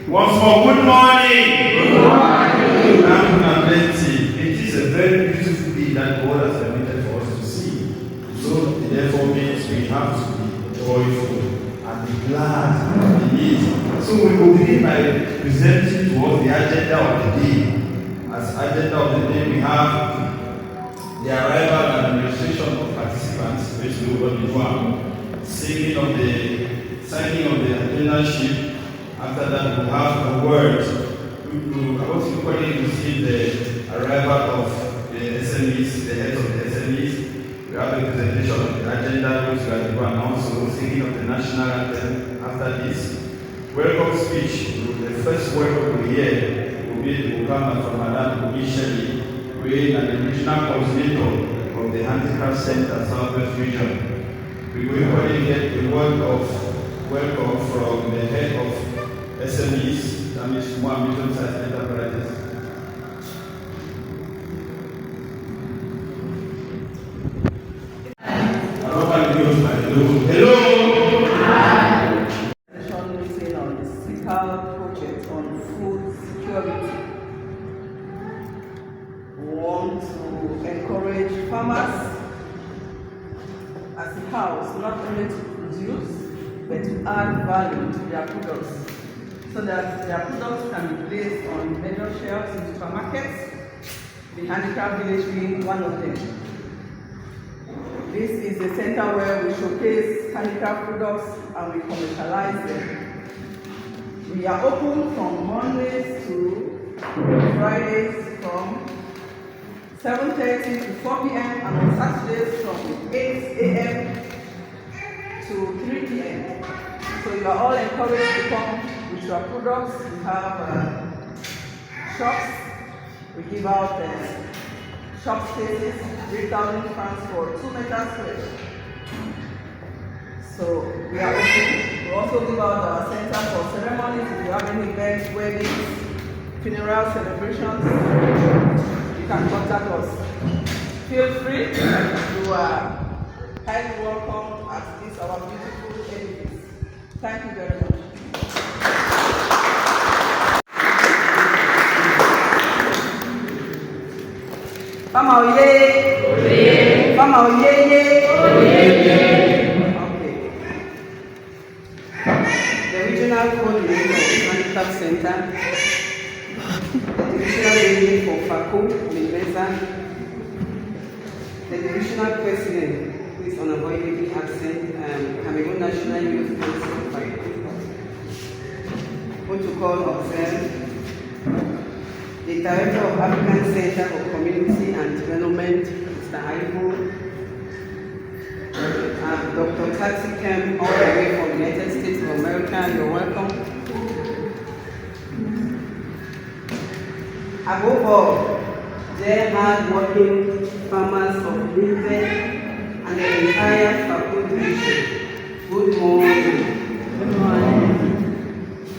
Once more, good morning. Good morning. It is a very beautiful day that God has permitted for us to see. So it therefore means we have to be joyful and be glad in it. So we will begin by presenting to us the agenda of the day. As agenda of the day, we have the arrival and administration of participants, which we will do, signing of the agenda sheet. After that, we have the words. We want to quickly receive the arrival of the SMEs, the heads of the SMEs. We have a presentation of the agenda, which we are going to announce, so singing of the national anthem. After this, welcome speech. The first welcome we hear will come from Madame Michelle, who is the regional coordinator of the Handicraft Center Southwest Region. We will already get a word of welcome from the head of SMEs, that means small and medium-sized enterprises. Hello. Hi. Session meeting on the SECAL project on food security. We want to encourage farmers as a house not only to produce but to add value to their products, so that their products can be placed on major shelves in supermarkets, the handicraft village being one of them. This is a center where we showcase handicraft products and we commercialize them. We are open from Mondays to Fridays from 7:30 to 4 p.m. and on Saturdays from 8 a.m. to 3 p.m. So you are all encouraged to come with your products. We have shops. We give out shop spaces, 3,000 francs for 2 meters square. So we are open. We also give out our center for ceremonies. If you have any events, weddings, funeral celebrations, you can contact us. Feel free. You are highly welcome at this our beautiful edifice. Thank you very much. Fama oye. Fama oye. Okay. The regional coordinator of the Handicraft Center, the divisional lady for Fako, the divisional president, who is unavoidably absent, Cameroon National Youth Council, protocol observed. The Director of African Center for Community and Development, Mr. Aibo, Dr. Taxi Kemp, all the way from the United States of America, you're welcome. Above all, their hard-working farmers of Lindsay and the entire Fako division, good morning. Good morning.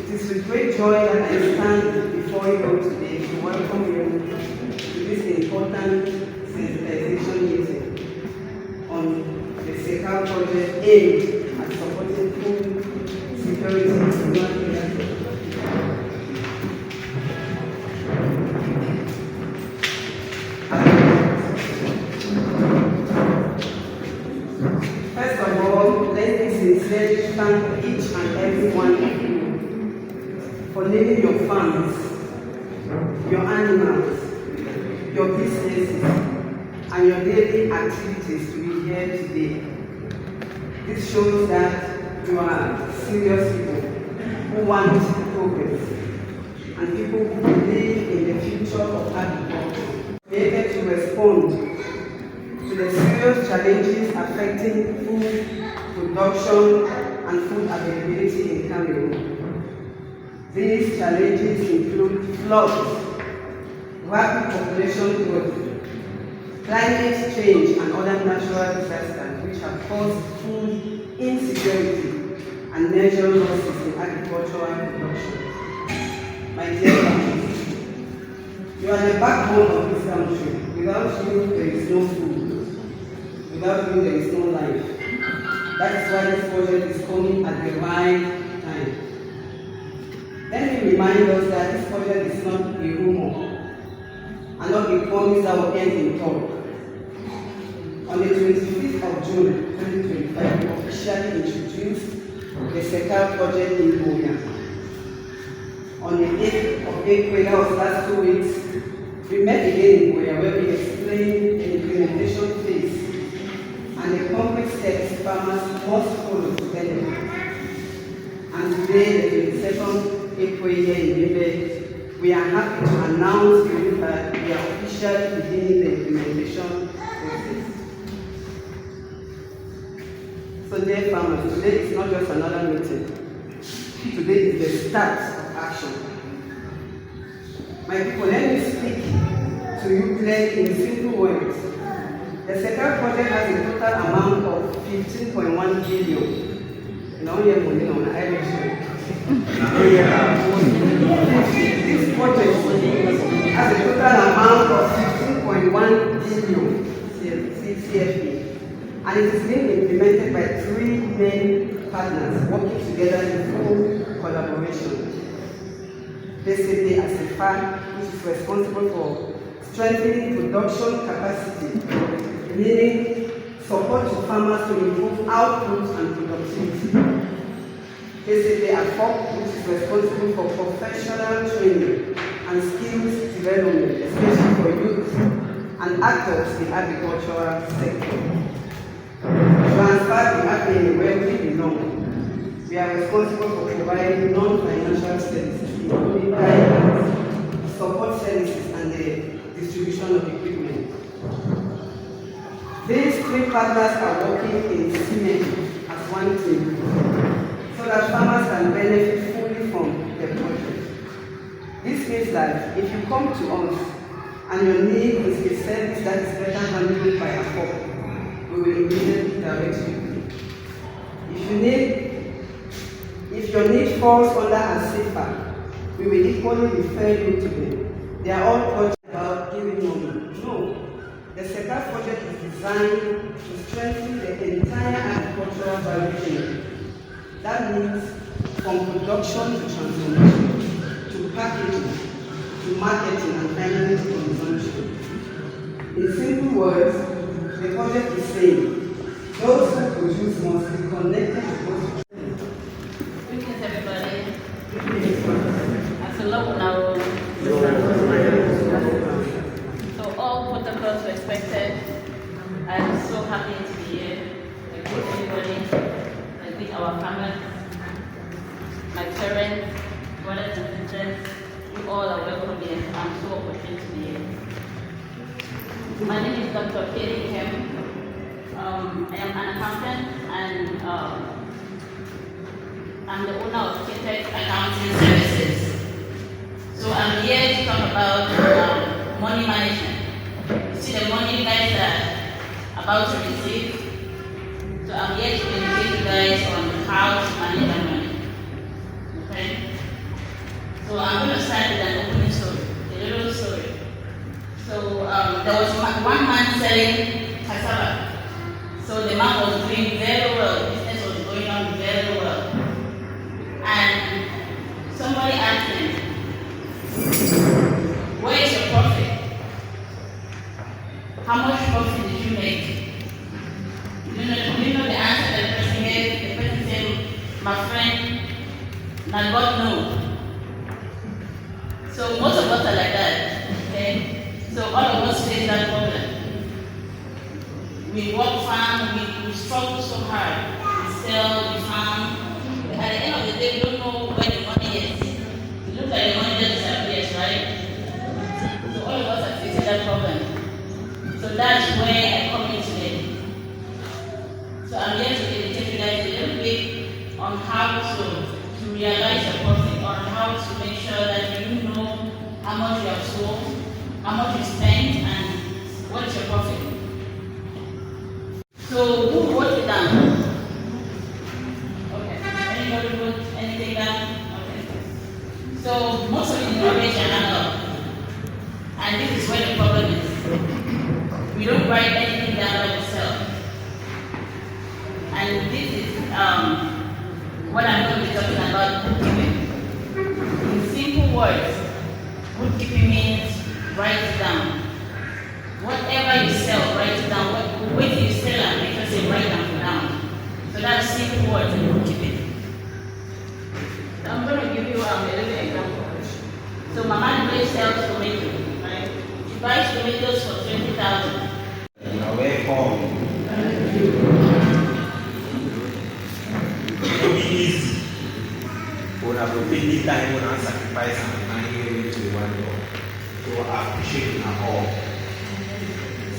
It is with great joy that I stand before you today to welcome you to this important sensitization meeting on the SECAL project aimed at supporting food security in rural areas. First of all, let me sincerely thank each and every one of you for leaving your farms, your animals, your businesses, and your daily activities to be here today. This shows that you are serious people who want progress and people who believe in the future of agriculture, able to respond to the serious challenges affecting food production and food availability in Cameroon. These challenges include floods, rapid population growth, climate change and other natural disasters which have caused food insecurity and major losses in agricultural production. My dear families, you are the backbone of this country. Without you, there is no food. Without you, there is no life. That is why this project is coming at the right time. Let me me remind us that this project is not a rumor and not a promise that will end in talk. On the 25th of June 2025, we officially introduced the SECAL project in Mbongaya. On the 8th of April, that was last 2 weeks, we met again in Mbongaya where we explained the implementation phase and the concrete steps farmers must follow to benefit. And today, the 22nd April here in Mbongaya, we are happy to announce to you that we are officially beginning the implementation process. So dear farmers, today is not just another meeting. Today is the start of action. My people, let me speak to you clearly in simple words. The SECAL project has a total amount of 15.1 billion. This project has a total amount of 15.1 billion CFP, and it is being implemented by 3 main partners working together in full collaboration. Basically, as a farm which is responsible for strengthening production capacity, meaning support to farmers to improve output and productivity. Basically, a Fako, which is responsible for professional training and skills development, especially for youth and actors in the agricultural sector. Transfer the happening where we belong. We are responsible for providing non-financial services, including guidance, support services, and the distribution of equipment. These 3 partners are working in synergy as one team, so that farmers can benefit fully from the project. This means that if you come to us and your need is a service that is better handled by a Fako, we will immediately direct you. If your need falls under a SECAL, we will equally refer you to them. They are all projects about giving money. No, the SECAL project is designed to strengthen the entire agricultural value chain. That means from production to transformation, to packaging, to marketing, and finally to consumption. In simple words, the project is saying those who produce must be connected to those. Greetings, everybody. As a local now, so all protocols respected. I'm so happy to be here. I greet everybody. I greet our families, my parents, brothers and sisters. You all are welcome here. I'm so opportunity to be here. My name is Dr. Katie Kim. I am an accountant and I'm the owner of Catered Accounting Services. So I'm here to talk about money management. You see the money you guys are about to receive. So I'm here to educate you guys on how to manage that money. Okay? So I'm going to start with an opening story, a little story. So there was one man selling cassava. So the man was doing very well, business was going on very well. And somebody asked him, where is your profit? How much profit did you make? You know the answer that the person gave? The person said, my friend, now God knows. So most of us are like that, okay? So all of us face that problem. We work farm, we struggle so hard. We sell, we farm. But at the end of the day, we don't know where the money is. It looks like the money just disappears, right? So all of us are facing that problem. So that's where I come in today. So I'm here to educate you guys a little bit on how to realize your profit, on how to make sure that you know how much you have sold, how much you spent, and what is your profit. So who wrote it down? Okay. Anybody wrote anything down? Okay. So most of the information are up. And this is where the problem is. We don't write anything down by ourselves. And this is what I'm going to be talking about. In write it down. Whatever you sell, write it down. Wait till you sell and make sure say write them down. So that's simple words and you keep it. So I'm going to give you a little example. So Mama Grace sells tomatoes, right? She buys tomatoes for 20,000. You're welcome. It will be easy. We have to take the time and sacrifice and money to the one God. So I appreciate it all.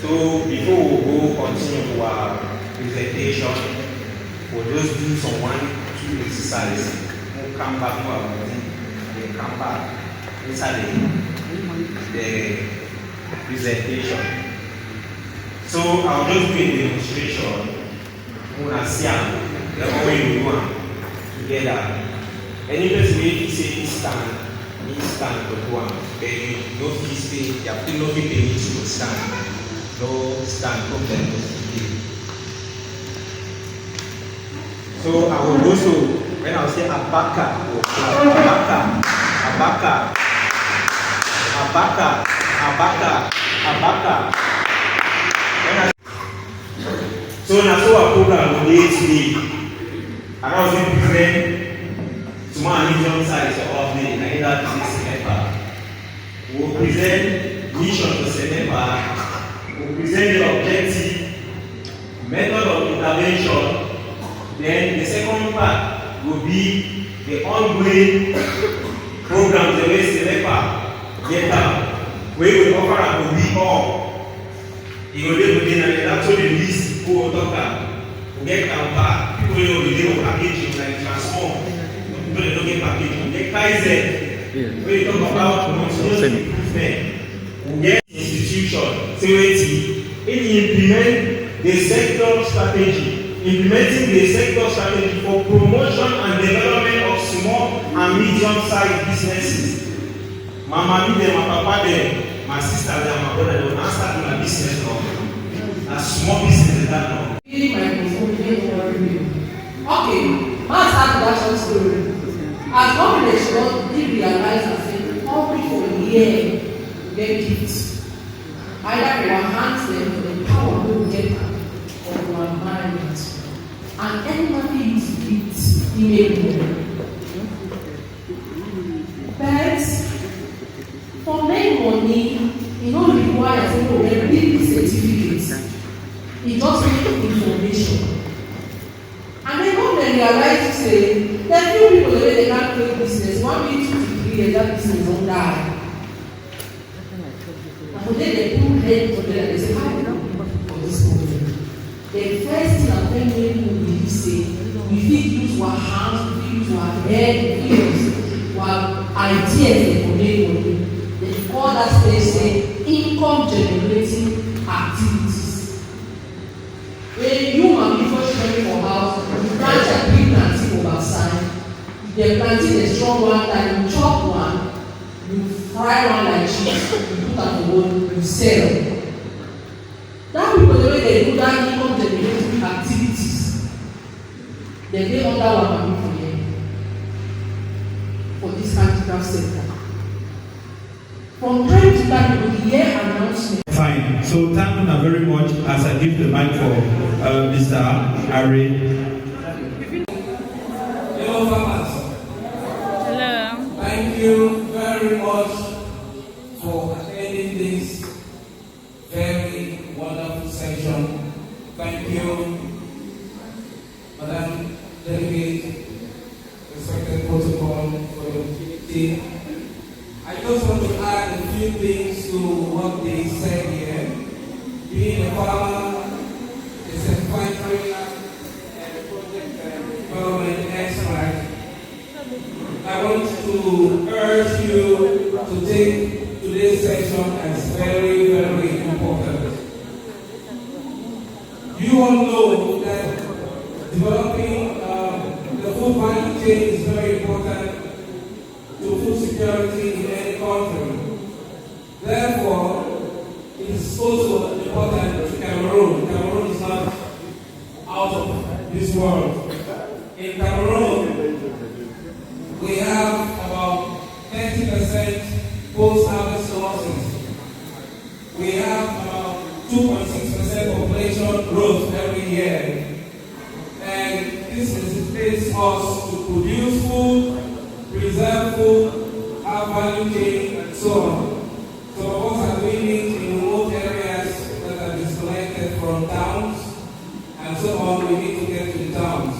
So before we go continue our presentation, we'll just do some 1-2 exercises. We'll come back to our body and then come back inside the presentation. So I'll just do a demonstration. We'll see the way we do together. Any person may say stand to do one. Then you don't stay, you have to know if they need to stand. No stand from them. So I will also, when I will say abaka, so now our program today, and I was going to present tomorrow medium size of the Naira Senepa. We will present mission to Senepa. We will present the objective, method of intervention. Then the second part will be the ongoing program the way Senepa get out. We will offer and we all. You will live within and that's what the list who will talk about. We get back. People will live packaging like transform. People don't get packaging. We get Kaizen. We talk about continuous improvement. We get institution. So implement the sector strategy. Implementing the sector strategy for promotion and development of small and medium-sized businesses. Mama me them, my papa them, my sister them, my brother them, I start my business now. A small business that now. Okay, let's start that short story. As government did realize that every for a year get gifts. Either we enhance them for the power we get of our environment. And anybody is it enable. But for make money, it don't require a big certificate. It just needs information. And then when they realize to say, there are few people that they can't create business, 1 week, 2 to 3 years, that business don't die. And then they put head together and they say, how do we for this problem? The first thing I'm telling you will be say, we fit use our hands, we fit use our head, we fit use our ideas for make money. They call that stage say income generating activities. When you and me first train for house, you plant a big planting outside. If they're planting a strong one, then you chop one, you fry one like cheese, you put at the bowl, you sell. That people the way they do that income generating activities, they pay under one money for them for this critical sector. From time to time, you will hear announcements. Fine. So thank you very much as I give the mic for Mr. Arrey. Hello, farmers. Hello. Thank you very much for attending this very wonderful session. Thank you, Madam Delegate, respected protocol for the opportunity. I just want to add a few things to what they said here. Being a farmer, a certified trainer, and a project development expert, I want to urge you to take today's session as very, very important. You all know that developing the food value chain is very important to food security in any country. Therefore, it is also important to Cameroon. Cameroon is not out of this world. In Cameroon, we have about 30% post-harvest losses. us to produce food, preserve food, have value chain, and so on. Some of us are doing it in remote areas that are disconnected from towns, and so on. We need to get to the towns.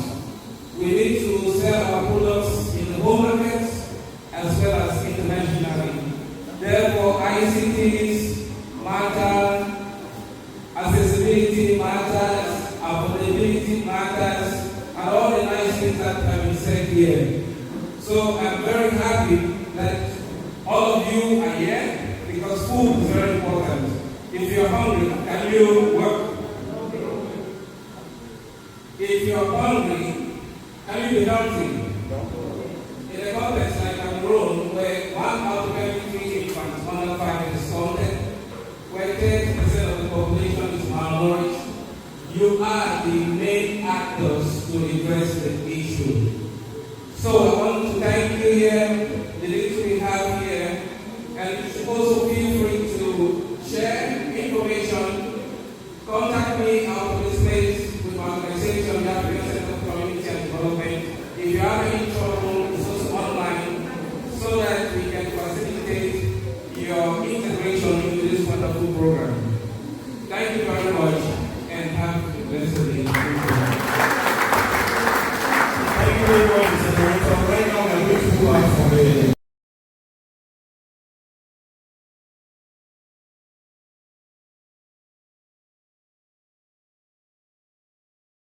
We need to sell our products in the home markets as well as internationally. Therefore, ICTs matter, accessibility matters, affordability matters, and all the nice things that have been said here. So I'm very happy that all of you are here because food is very important. If you're hungry, can you work? If you're hungry, can you be healthy? In a context like Cameroon, where 1 out of every 3 infants under 5 is stunted, where 30% of the population is malnourished, you are the main actors to address the issue. So I want to thank you here, the little we have here, and you should also feel free to share information. Contact me out of this place with my organization, the African Center for Community and Development. If you have any trouble, it's also online, so that we can facilitate your integration into this wonderful program.